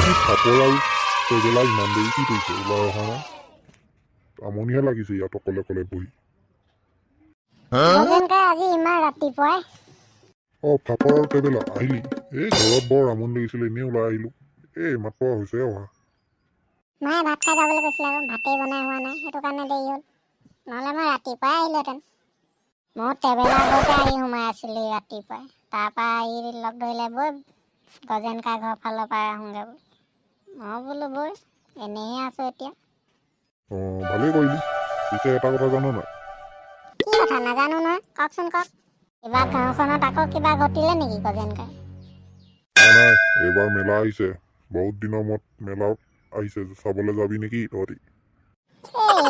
আমি খাপৰ আৰু ট্ৰেভেলাৰ ইমান দেৰি কি কৰিছে ওলাই অহা নাই আমনিহে লাগিছে ইয়াত অকলে অকলে বহি আজি ইমান ৰাতিপুৱাই ফাপৰ আৰু ট্ৰেভেলাৰ আহিলি এই ঘৰত বৰ আমনি লাগিছিলে এনেই ওলাই আহিলোঁ এই মাত্ৰ হৈছে অহা মায়ে ভাত খাই যাবলৈ কৈছিলে আকৌ ভাতেই বনাই হোৱা নাই সেইটো কাৰণে দেৰি হ'ল নহ'লে মই ৰাতিপুৱাই আহিলোহেঁতেন মই ট্ৰেভেলাৰ ঘৰতে আহি সোমাই আছিলোঁ ৰাতিপুৱাই তাৰপৰা আহি লগ ধৰিলে বৈ গজেনকা ঘৰৰ ফালৰ পৰা আহোঁগৈ মই বোলো বৈ এনেহে আছোঁ এতিয়া ভালেই কৰিলি পিছে এটা কথা জানো নাই কি কথা নাজানো নহয় কওকচোন কওক কিবা গাঁওখনত আকৌ কিবা ঘটিলে নেকি গজেনকাই নাই এইবাৰ মেলা আহিছে বহুত দিনৰ মূৰত মেলা আহিছে চাবলৈ যাবি নেকি তহঁতি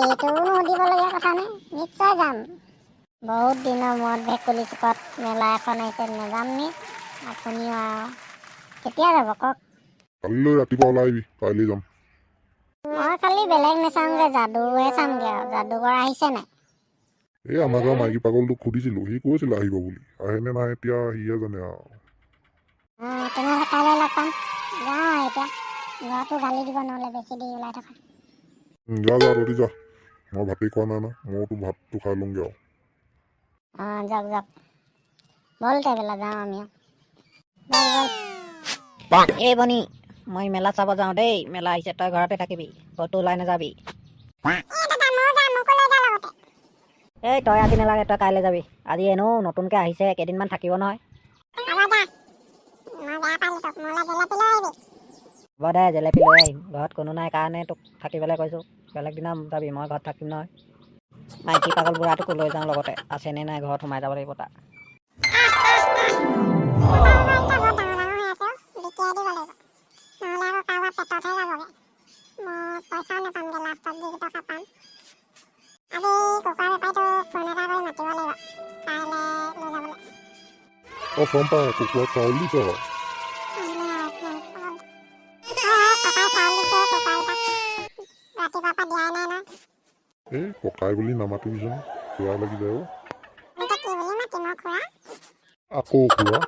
এইটোনো সুধিবলগীয়া কথা নে নিশ্চয় যাম বহুত দিনৰ মূৰত ভেকুলী চুকত মেলা এখন আহিছে নেযাম নি আপুনিও আৰু কেতিয়া যাব কওক কালিলৈ ৰাতিপুৱা ওলাই আহিবি কাইলৈ যাম মই খালি বেলেগ নাচাওঁগৈ যাদুহে চামগৈ আৰু যাদুঘৰ আহিছে নাই এই আমাৰ গাঁৱৰ মাইকী পাগলটোক সুধিছিলোঁ সি কৈছিলে আহিব বুলি আহেনে নাই এতিয়া সিহে জানে আৰু তেনেহ'লে কাইলৈ লগ পাম যাওঁ এতিয়া ঘৰতো গালি দিব নহ'লে বেছি দেৰি ওলাই থকা যা তহঁতি যা মই ভাতেই খোৱা নাই না মইতো ভাতটো খাই লওঁগৈ আৰু যাওক যাওক ব'ল ট্ৰেভেলাৰ যাওঁ আমিও ব'ল ব'ল এই বনি মই মেলা চাব যাওঁ দেই মেলা আহিছে তই ঘৰতে থাকিবি ক'তো ওলাই নাযাবি এই তই আজি নালাগে তই কাইলৈ যাবি আজি এনেও নতুনকৈ আহিছে কেইদিনমান থাকিব নহয় হ'ব দে জেলেপি লৈ আহিম ঘৰত কোনো নাই কাৰণে তোক থাকিবলৈ কৈছোঁ বেলেগ দিনা যাবি মই ঘৰত থাকিম নহয় মাইকী পাগল বুঢ়াটোকো লৈ যাওঁ লগতে আছেনে নাই ঘৰত সোমাই যাব লাগিব তাক চম্পা কুকুৰা চাউল দিছ এই ককাই বুলি নামাতিবিচোন খুৰা লাগি যায় আকৌ খুৰা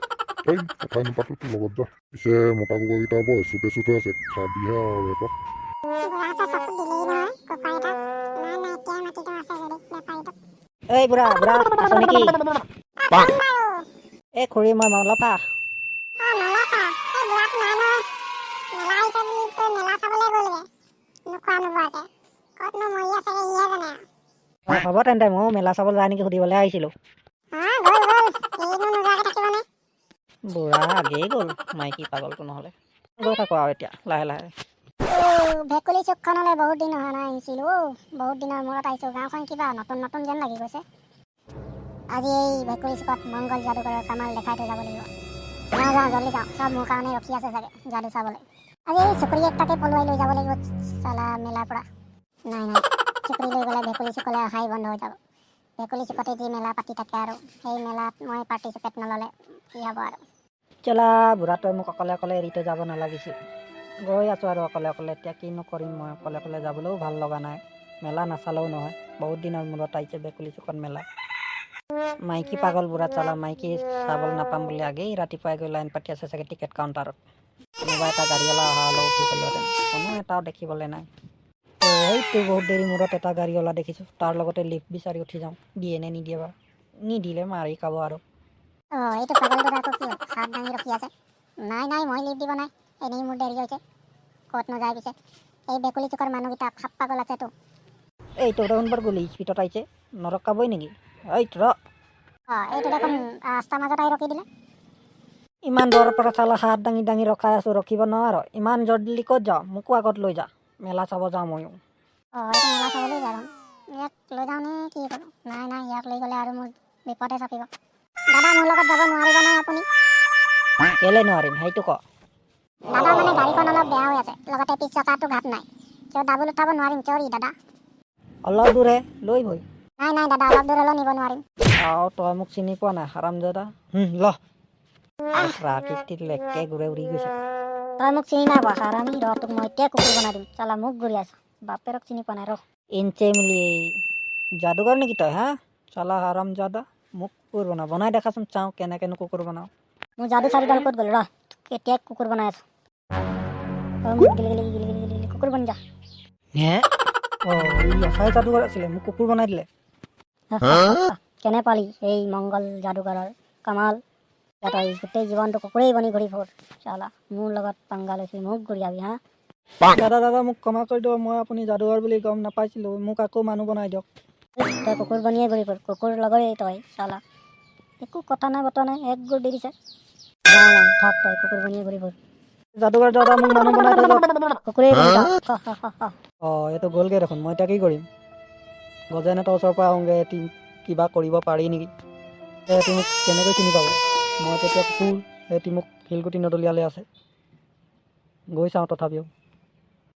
এই ককাই নাপাতো তোৰ লগত যা পিছে মতা কুকুৰাকেইটা বৰ চুটে চুটে আছে খাবিহে আৰু সিহঁতক এই বুঢ়া বুঢ়া আছ নেকি এই খুৰী মই মলপা হ'ব তেন্তে ময়ো মেলা চাবলৈ যায় নেকি সুধিবলৈ আহিছিলোঁ বুঢ়া আগেই গ'ল মাইকী পাগলটো নহ'লে গৈ থাকোঁ আৰু এতিয়া লাহে লাহে ভেকুলী চুকখনলৈ বহুত দিন অহা নাই আহিছিলোঁ বহুত দিনৰ মূৰত আহিছোঁ গাঁওখন কিবা নতুন নতুন যেন লাগি গৈছে আজি এই ভেকুলী চুকত মংগল যাদুঘৰৰ কামাল দেখাই থৈ যাব লাগিব যাওঁ জল্দি যাওঁ চব মোৰ কাৰণে ৰখি আছে চাগে যাদু চাবলৈ আজি এই চুকুৰি একটাকে পলুৱাই লৈ যাব লাগিব চালা মেলাৰ পৰা নাই চুকুৰি লৈ গ'লে ভেকুলী চুকলৈ অহাই বন্ধ হৈ যাব ভেকুলী চুকতে যি মেলা পাতি থাকে আৰু সেই মেলাত মই পাৰ্টিচিপেট নল'লে কি হ'ব আৰু চলা বুঢ়াটোৱে মোক অকলে অকলে এৰি থৈ যাব নালাগিছিল গৈ আছোঁ আৰু অকলে অকলে এতিয়া কিনো কৰিম মই অকলে অকলে যাবলৈও ভাল লগা নাই মেলা নাচালেও নহয় বহুত দিনৰ মূৰত আহিছে ভেকুলী চুকত মেলা মাইকী পাগল বুঢ়া চলা মাইকী চাবলৈ নাপাম বুলি আগেই ৰাতিপুৱাই গৈ লাইন পাতি আছে চাগে টিকেট কাউণ্টাৰত কোনোবা এটা গাড়ীৱালা অহা হ'লেও উঠি গ'লোহেঁতেন কোনো এটাও দেখিবলৈ নাই এইটো বহুত দেৰি মূৰত এটা গাড়ীৱালা দেখিছোঁ তাৰ লগতে লিফ্ট বিচাৰি উঠি যাওঁ দিয়ে নে নিদিয়ে বা নিদিলে মাৰি খাব আৰু এইটো পাগলটোৰ আকৌ কি হাত দাঙি ৰখি আছে নাই মই লিফ্ট দিব নাই এনেই মোৰ দেৰি হৈছে ক'ত নাযায় পিছে এই ভেকুলী চুকৰ মানুহকেইটা ফাপ পাগল আছেতো এইটো দেখোন বৰ গলি স্পীডত আহিছে নৰকাবই নেকি এইটো এইটো দেখোন ৰাস্তাৰ মাজত আহি ৰখি দিলে ইমান দূৰৰ পৰা চালা হাত দাঙি দাঙি ৰখাই আছোঁ ৰখিব নোৱাৰো ইমান জল্দি ক'ত যাওঁ মোকো আগত লৈ যা মেলা চাব যাওঁ ময়ো এইটো মেলা চাবলৈ যাম ইয়াক লৈ যাওঁ নে কি কৰোঁ নাই ইয়াক লৈ গ'লে আৰু মোৰ বিপদে চাপিব দাদা মোৰ লগত যাব নোৱাৰিব নহয় আপুনি কেলৈ নোৱাৰিম সেইটো ক দাদা মানে গাড়ীখন অলপ বেয়া হৈ আছে লগতে পিছ চকাটো ঘাট নাই কিয় ডাবুল উঠাব নোৱাৰিম চৰি দাদা অলপ দূৰে লৈ বৈ নাই দাদা অলপ দূৰ হ'লেও নিব নোৱাৰিম তই মোক চিনি পোৱা নাই হাৰামজাদা ল প্ৰাকৃতিক লেকে ঘূৰে উৰি গৈছে তই মোক চিনি নাই পোৱা হাৰামি ৰ তোক মই এতিয়া কুকুৰ বনাই দিম চলা মোক ঘূৰি আছ বাপেৰক চিনি পোৱা নাই ৰ ইঞ্চে মিলি যাদুকৰ নেকি তই হা চলা হাৰামজাদা মোক কুকুৰ বনাই দেখাচোন চাওঁ কেনেকেনো কুকুৰ বনাওঁ মোৰ যাদু চাৰিডাল ক'ত গ'ল ৰ এতিয়াই কুকুৰ বনাই আছোঁ কুকুৰ বনি যা হে অঁ এই এচাই যাদুকৰ আছিলে মোক কুকুৰ বনাই দিলে কেনে পালি এই মংগল যাদুকৰৰ কামাল তই গোটেই জীৱনটো কুকুৰেই বনি ঘূৰি ফুৰ চালা মোৰ লগত পাংগা লৈছি মোক ঘূৰিয়াবি হা দাদা মোক ক্ষমা কৰি দিয়ক মই আপুনি যাদুকৰ বুলি গম নাপাইছিলোঁ মোক আকৌ মানুহ বনাই দিয়ক তই কুকুৰ বনিয়ে ঘূৰি ফুৰ কুকুৰ লগৰেই তই চালা একো কথা নাই বতৰা নাই এক গোৰ দি দিছে থাক তই কুকুৰ বনিয়ে ঘূৰি ফুৰ যাদুকৰ দাদা মোক মানুহ বনাই দিয়ক কুকুৰেই বনি যা অঁ এইটো গ'লগৈ দেখোন মই এতিয়া কি কৰিম গজেনেতৰ ওচৰৰ পৰা আহোঁগৈ এটি কিবা কৰিব পাৰি নেকি এটি মোক কেনেকৈ চিনি পাব মই তেতিয়া কুকুৰ এটি মোক শিলগুটি নদলীয়ালৈ আছে গৈ চাওঁ তথাপিও